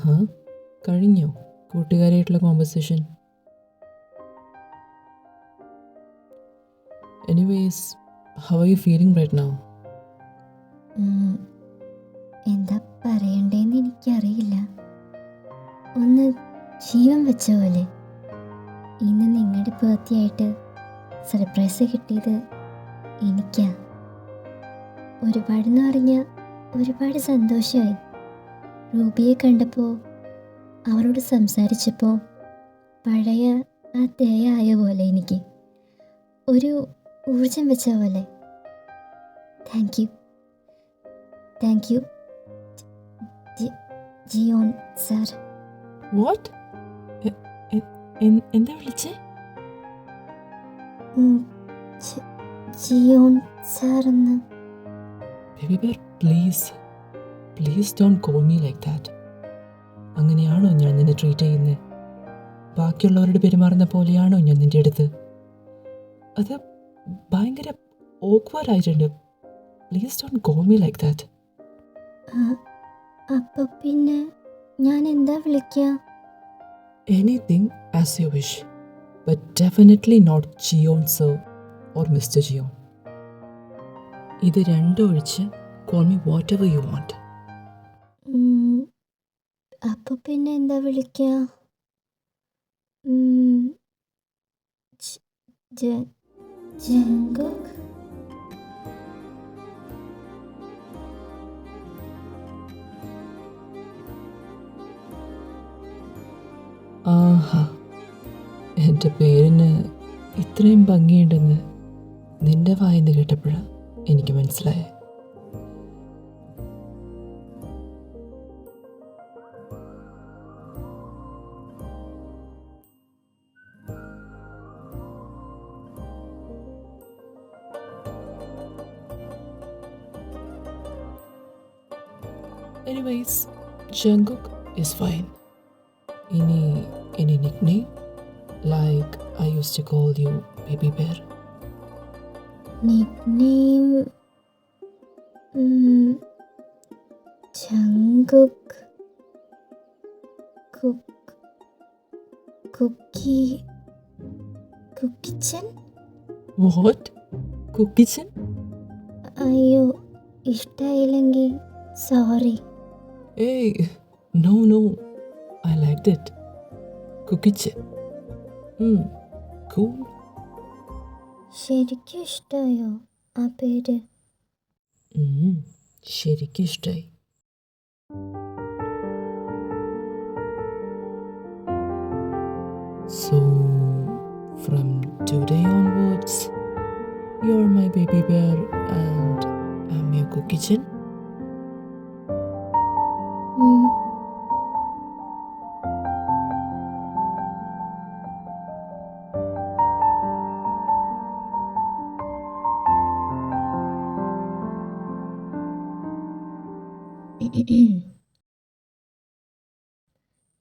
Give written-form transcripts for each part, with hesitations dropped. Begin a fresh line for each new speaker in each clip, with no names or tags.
ഹാ, കഴിഞ്ഞോ കൂട്ടുകാരായിട്ടുള്ള conversation? Anyways, how are you feeling right now?
എന്താ പറയണ്ടേന്ന് എനിക്കറിയില്ല. ഒന്ന് ജീവൻ വെച്ച പോലെ. ഇന്ന് നിങ്ങളുടെ ബർത്ത്ഡേ ആയിട്ട് സർപ്രൈസ് കിട്ടിയത് എനിക്കാ. ഒരുപാടെന്ന് പറഞ്ഞാൽ ഒരുപാട് സന്തോഷമായി. റൂബിയെ കണ്ടപ്പോൾ, അവരോട് സംസാരിച്ചപ്പോൾ പഴയ ആ തേയ ആയ പോലെ എനിക്ക് ഒരു ഊർജം വെച്ച പോലെ. Thank you, thank you Jeon sir.
What? എന്താ വിളിച്ചേ?
ജിയോൺ സാർ എന്ന്.
Baby bear, please don't call me like that. അങ്ങനെയാണോ ഞാൻ നിന്നെ ട്രീറ്റ് ചെയ്യുന്നത്? ബാക്കിയുള്ളവരോട് പെരുമാറുന്ന പോലെയാണോ ഞാൻ നിൻ്റെ അടുത്ത്? അത് ഭയങ്കര ഓക്വേർഡ് ആയിട്ടുണ്ട്. Please don't call me like that.
അപ്പോൾ പിന്നെ ഞാൻ എന്താ വിളിക്കുക?
Anything as you wish, but definitely not Jeon sir or mister Jeon. ഇത് രണ്ടും ഒഴിച്ച് call me whatever you want.
അപ്പോൾ പിന്നെ എന്താ വിളിക്കുക? ജംഗുക്ക്.
ആഹാ, എൻ്റെ പേരിന് ഇത്രയും ഭംഗിയുണ്ടെന്ന് നിന്റെ വായിന്ന് കേട്ടപ്പോഴാണ് എനിക്ക് മനസ്സിലായത്. Anyways, Jungkook is fine. Any nickname? Like I used to call you Baby Bear.
Nickname? Jungkook. Cookie-chan?
What? Cookie-chan?
അയ്യോ, ഇഷ്ടമായില്ലെങ്കിൽ sorry.
Hey, no. I liked it. Cookie-chan. Cool.
ശരിക്കും ഇഷ്ടമായോ ആ പേര്?
ശരിക്കും ഇഷ്ടമായി. So, from today onwards, you're my baby bear and I'm your Cookie-chan.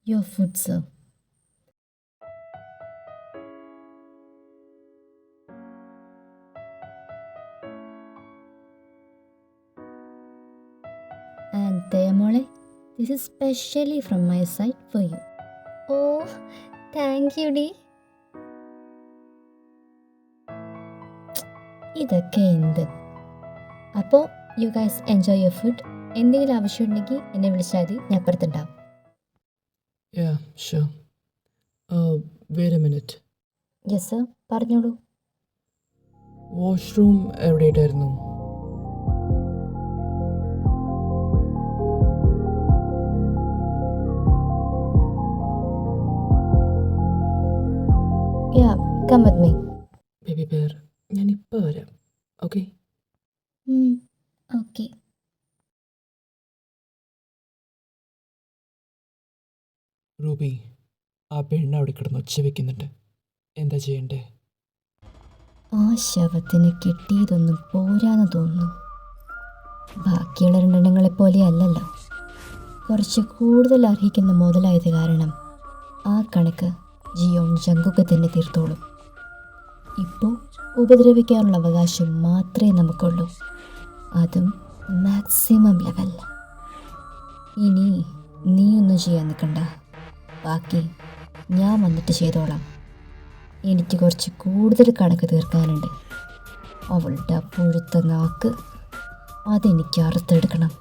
Your food, sir. And Teyamole, this is specially from my side for you. Oh, thank you, Dee. ഇതൊക്കെ എന്ത്? അപ്പോൾ you guys enjoy your food. എന്തെങ്കിലും ആവശ്യമുണ്ടെങ്കിൽ എന്നെ വിളിച്ചാൽ മതി, ഞാൻ അപ്പുറത്തുണ്ടാവും.
Yeah, sure. Wait a minute.
Yes sir, പറഞ്ഞോളൂ.
വാഷ്റൂം എവിടെയായിട്ടായിരുന്നു?
Yeah, come with me.
Baby bear, ഞാൻ ഇപ്പോൾ വരാം. ഓക്കെ?
ഓക്കെ.
റൂബി, ആ പെണ്ണ് അവിടെ കിടന്ന് ഒച്ച വെക്കുന്നുണ്ട്. എന്താ ചെയ്യണ്ടേ?
ആ ശവത്തിന് കിട്ടിയതൊന്നും പോരാന്ന് തോന്നുന്നു. ബാക്കിയുള്ള രണ്ടെണ്ണങ്ങളെപ്പോലെ അല്ലല്ലോ. കുറച്ച് കൂടുതൽ അർഹിക്കുന്ന മുതലായത് കാരണം ആ കണക്ക് ജിയോൺ ജങ്കുക്ക് തന്നെ തീർത്തോളും. ഇപ്പോൾ ഉപദ്രവിക്കാനുള്ള അവകാശം മാത്രമേ നമുക്കുള്ളൂ, അതും മാക്സിമം ലെവലിൽ. ഇനി നീയൊന്നും ചെയ്യാൻ നിൽക്കണ്ട, ബാക്കി ഞാൻ വന്നിട്ട് ചെയ്തോളാം. എനിക്ക് കുറച്ച് കൂടുതൽ കണക്ക് തീർക്കാനുണ്ട്. അവളുടെ ആ പുഴുത്ത നാക്ക് അതെനിക്ക് അറുത്തെടുക്കണം.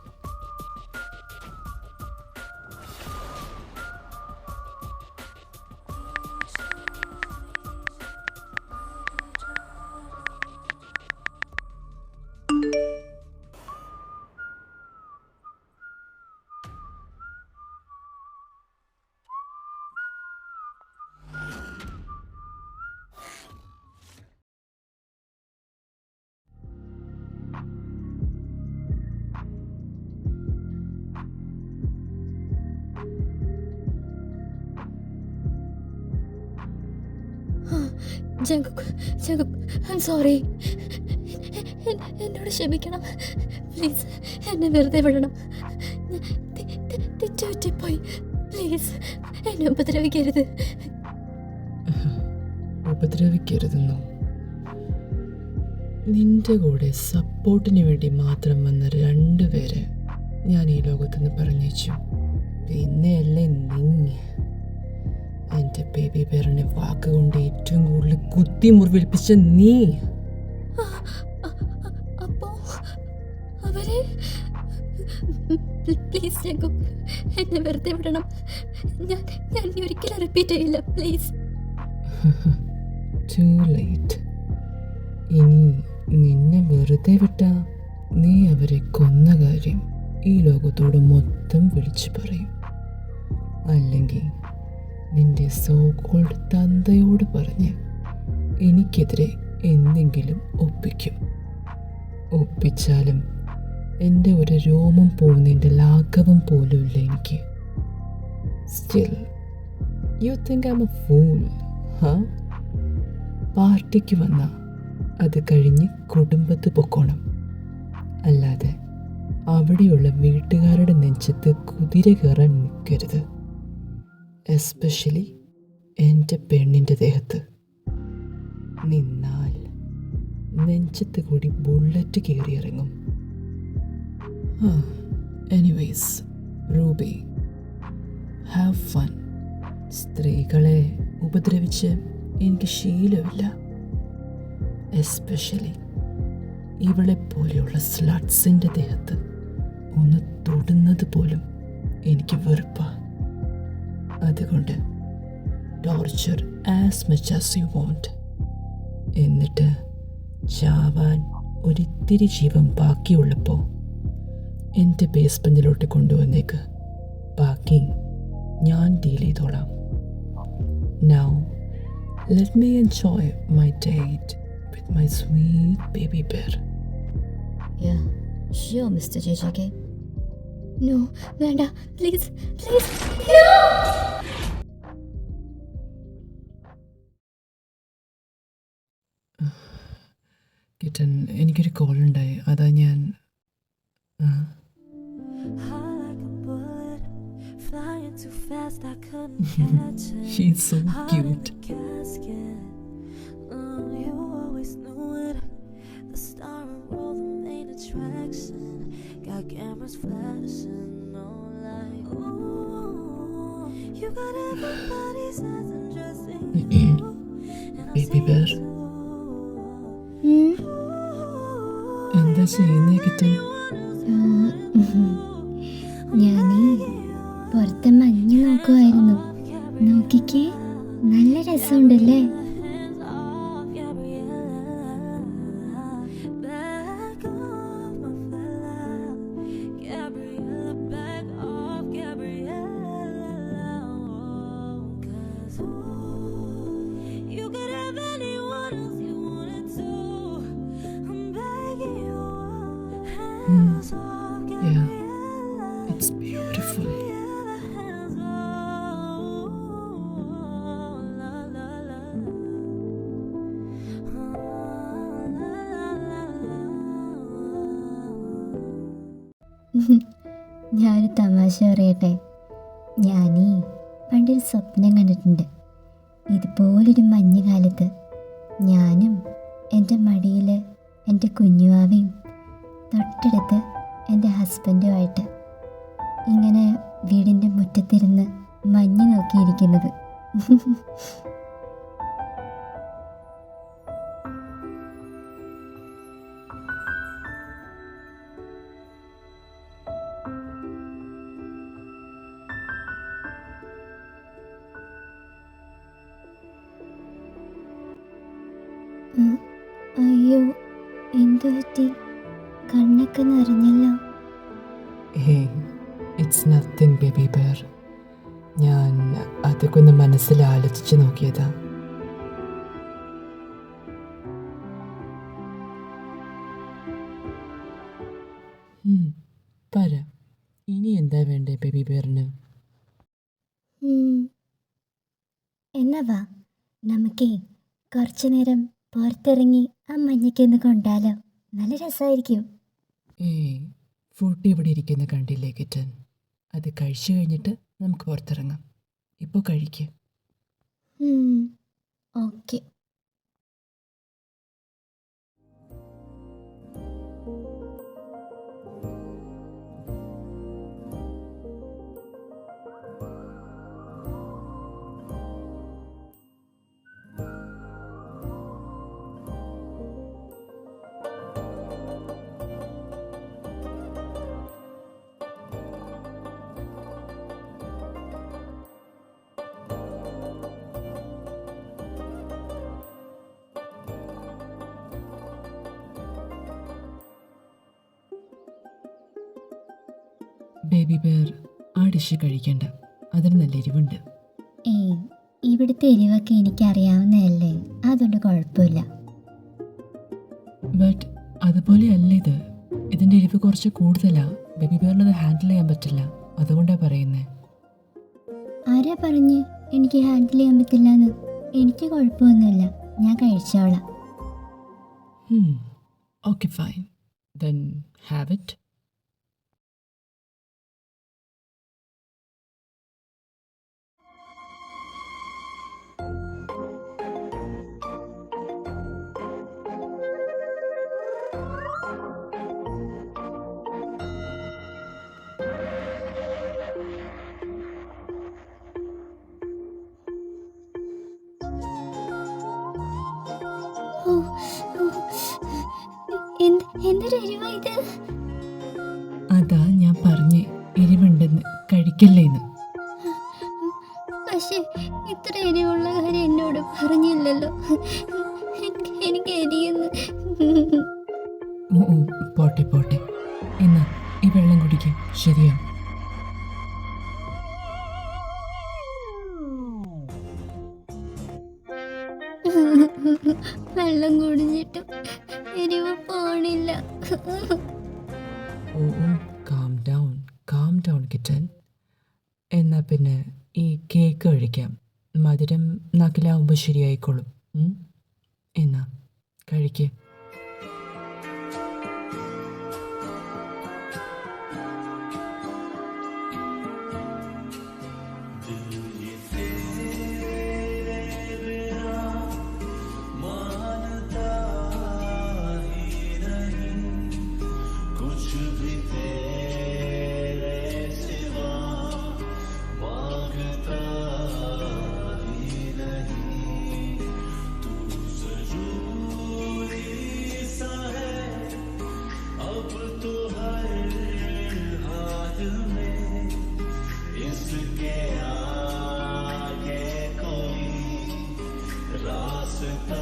സോറി, എന്നോട് ക്ഷമിക്കണം. പ്ലീസ് എന്നെ വെറുതെ വിടണം. തെറ്റുപറ്റിപ്പോയി. പ്ലീസ് എന്നെ ഉപദ്രവിക്കരുത്.
ഉപദ്രവിക്കരുതെന്നോ? നിന്റെ കൂടെ സപ്പോർട്ടിന് വേണ്ടി മാത്രം വന്ന 2 പേരെ ഞാൻ ഈ ലോകത്തുനിന്ന് പറഞ്ഞേച്ചു. പിന്നെയല്ലേ നീ എൻ്റെ ബേബി ബെയറിനെ വാക്കുകൊണ്ട് ഏറ്റവും കൂടുതൽ കുത്തി മുറിവേൽപ്പിച്ച നീ.
അപ്പോ അവരെ പ്ലീസ് എന്നെ വെറുതെ വിടണം. ഞാൻ ഒരിക്കലും റിപ്പീറ്റ് ചെയ്യില്ല. പ്ലീസ്.
To late. ഇനി നിന്നെ വെറുതെ വിട്ടാ നീ അവരെ കൊന്ന കാര്യം ഈ ലോകത്തോട് മൊത്തം വിളിച്ചു പറയും. അല്ലെങ്കിൽ നിന്റെ സോകോൾഡ് തന്തയോട് പറഞ്ഞ് എനിക്കെതിരെ എന്തെങ്കിലും ഒപ്പിക്കും. ഒപ്പിച്ചാലും എൻ്റെ ഒരു രോമം പോകുന്നതിൻ്റെ ലാഘവം പോലുമില്ല എനിക്ക്. Still you think I M A fool? പാർട്ടിക്ക് വന്ന അത് കഴിഞ്ഞ് കുടുംബത്ത് പൊക്കോണം, അല്ലാതെ അവിടെയുള്ള വീട്ടുകാരുടെ നെഞ്ചത്ത് കുതിര കയറാൻ നിൽക്കരുത്. എസ്പെഷ്യലി എൻ്റെ പെണ്ണിൻ്റെ ദേഹത്ത്. നിന്നാൽ നെഞ്ചത്ത് കൂടി ബുള്ളറ്റ് കയറിയിറങ്ങും. Anyways Ruby, have fun. സ്ത്രീകളെ ഉപദ്രവിച്ച് എനിക്ക് ശീലമില്ല. എസ്പെഷ്യലി ഇവളെ പോലെയുള്ള സ്ലട്സിൻ്റെ ദേഹത്ത് ഒന്ന് തൊടുന്നത് പോലും എനിക്ക് വെറുപ്പാണ്. അതുകൊണ്ട് torture as much as you want. എന്നിട്ട് ചാവാൻ ഒരിത്തിരി ജീവൻ ബാക്കിയുള്ളപ്പോൾ എൻ്റെ ബേസ്മെൻറ്റിലോട്ട് കൊണ്ടുവന്നേക്ക്. ബാക്കി ഞാൻ ഡീൽ ചെയ്തോളാം. Now let me enjoy my date with my sweet baby bear.
Yeah, sure, Mr. JJK. No, വേണ്ട, പ്ലീസ് പ്ലീസ്.
കിട്ടൻ, എനിക്കൊരു കോൾ ഉണ്ടായി, അതാ ഞാൻ She's so cute.
You always knew it. The star of all the main attraction. Got cameras flashing, no light. Ooh, you got everybody's eyes undressing you.
Baby bear. എന്താ ചെയ്യുന്നേ കിട്ടൻ?
ഞാനീ പുറത്തെ മഞ്ഞ് നോക്കുമായിരുന്നു. നോക്കിക്കേ, നല്ല രസമുണ്ടല്ലേ?
Yeah, it's beautiful.
ഞാനൊരു തമാശ പറയട്ടെ. ഞാനീ പണ്ടൊരു സ്വപ്നം കണ്ടിട്ടുണ്ട്. ഇതുപോലൊരു മഞ്ഞുകാലത്ത് ഞാനും എൻ്റെ മടിയിൽ എൻ്റെ കുഞ്ഞുവാവയും തൊട്ടടുത്ത് എൻ്റെ ഹസ്ബൻഡുമായിട്ട് ഇങ്ങനെ വീടിൻ്റെ മുറ്റത്തിരുന്ന് മഞ്ഞ് നോക്കിയിരിക്കുന്നത്. അയ്യോ, എന്തു പറ്റി? കണ്ണൊക്കെ നിറഞ്ഞല്ലോ.
ഹേ, ഇറ്റ്സ് നത്തിങ് ബേബി ബെയർ. ഞാൻ അതൊക്കെ ഒന്ന് മനസ്സിൽ ആലോചിച്ച് നോക്കിയതാ. പറ, ഇനി എന്താ വേണ്ടേ ബേബി ബെയറിന്?
എന്നാ വാ, നമുക്കേ കുറച്ചു നേരം പുറത്തിറങ്ങി ആ മഞ്ഞയ്ക്കൊന്ന് കൊണ്ടാലോ? നല്ല രസമായിരിക്കും.
ഫുഡ് ഇവിടെ ഇരിക്കുന്ന കണ്ടില്ലേ കിറ്റൻ? അത് കഴിച്ചു കഴിഞ്ഞിട്ട് നമുക്ക് പുറത്തിറങ്ങാം. ഇപ്പോൾ കഴിക്കുക.
ഓക്കെ.
ബേബി ബെയർ, ആ ഡിഷ് കഴിക്കണ്ട, അതിന് നല്ല എരിവുണ്ട്.
ഇവിടുത്തെ എരിവൊക്കെ എനിക്കറിയാവുന്നതല്ലേ, അതുകൊണ്ട് കുഴപ്പമില്ല.
ബട്ട് അതുപോലെ അല്ല ഇത്. ഇതിൻ്റെ എരിവ് കുറച്ച് കൂടുതലാ. ബേബി ബെയറിനത് ഹാൻഡിൽ ചെയ്യാൻ പറ്റില്ല, അതുകൊണ്ടാണ് പറയുന്നത്.
ആരാ പറഞ്ഞ് എനിക്ക് ഹാൻഡിൽ ചെയ്യാൻ പറ്റില്ലെന്ന്? എനിക്ക് കുഴപ്പമൊന്നുമില്ല, ഞാൻ കഴിച്ചോളാം.
Okay fine, then have it.
എന്തൊരു എരിവാ ഇത്?
അതാ ഞാൻ പറഞ്ഞേ, എരിവുണ്ടെന്ന്, കഴിക്കല്ലേന്ന്.
പക്ഷേ ഇത്ര എരിവുള്ള കാര്യം എന്നോട് പറഞ്ഞില്ലല്ലോ. എനിക്ക് എരിയുന്നു.
പോട്ടെ പോട്ടെ, എന്നാ ഈ വെള്ളം കുടിക്കും, ശരിയാ?
വെള്ളം കുടിച്ചിട്ടും എരിവ് പോണില്ല.
Calm down kitten. എന്നാ പിന്നെ ഈ കേക്ക് കഴിക്കാം. മധുരം നാക്കിലാവുമ്പോൾ ശരിയായിക്കോളും. എന്നാ കഴിക്കുക.
रास्ता